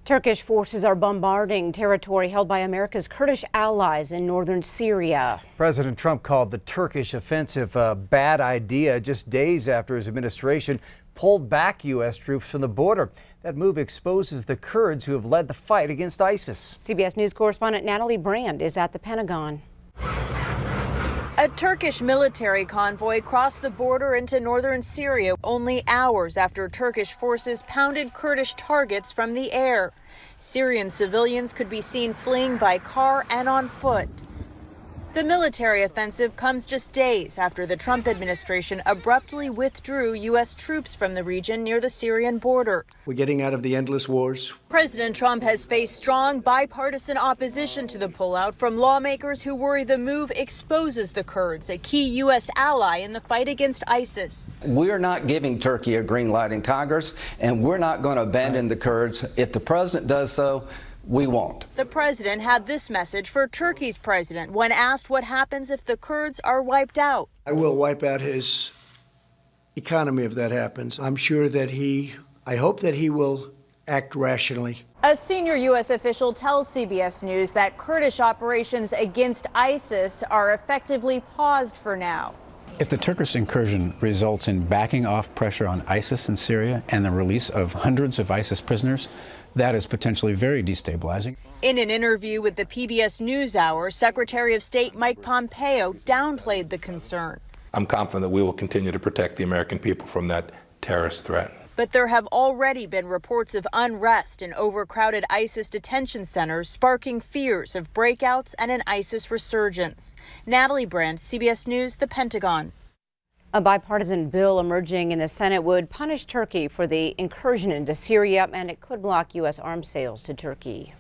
Turkish forces are bombarding territory held by America's Kurdish allies in northern Syria. President Trump called the Turkish offensive a bad idea just days after his administration pulled back U.S. troops from the border. That move exposes the Kurds who have led the fight against ISIS. CBS News correspondent Natalie Brand is at the Pentagon. A Turkish military convoy crossed the border into northern Syria only hours after Turkish forces pounded Kurdish targets from the air. Syrian civilians could be seen fleeing by car and on foot. The military offensive comes just days after the Trump administration abruptly withdrew U.S. troops from the region near the Syrian border. We're getting out of the endless wars. President Trump has faced strong bipartisan opposition to the pullout from lawmakers who worry the move exposes the Kurds, a key U.S. ally in the fight against ISIS. We're not giving Turkey a green light in Congress, and we're not going to abandon the Kurds. If the president does so, we won't. The president had this message for Turkey's president when asked what happens if the Kurds are wiped out. I will wipe out his economy if that happens. I'm sure that I hope that he will act rationally. A senior U.S. official tells CBS News that Kurdish operations against ISIS are effectively paused for now. If the Turkish incursion results in backing off pressure on ISIS in Syria and the release of hundreds of ISIS prisoners, that is potentially very destabilizing. In an interview with the PBS NewsHour, Secretary of State Mike Pompeo downplayed the concern. I'm confident that we will continue to protect the American people from that terrorist threat. But there have already been reports of unrest in overcrowded ISIS detention centers, sparking fears of breakouts and an ISIS resurgence. Natalie Brand, CBS News, the Pentagon. A bipartisan bill emerging in the Senate would punish Turkey for the incursion into Syria, and it could block U.S. arms sales to Turkey.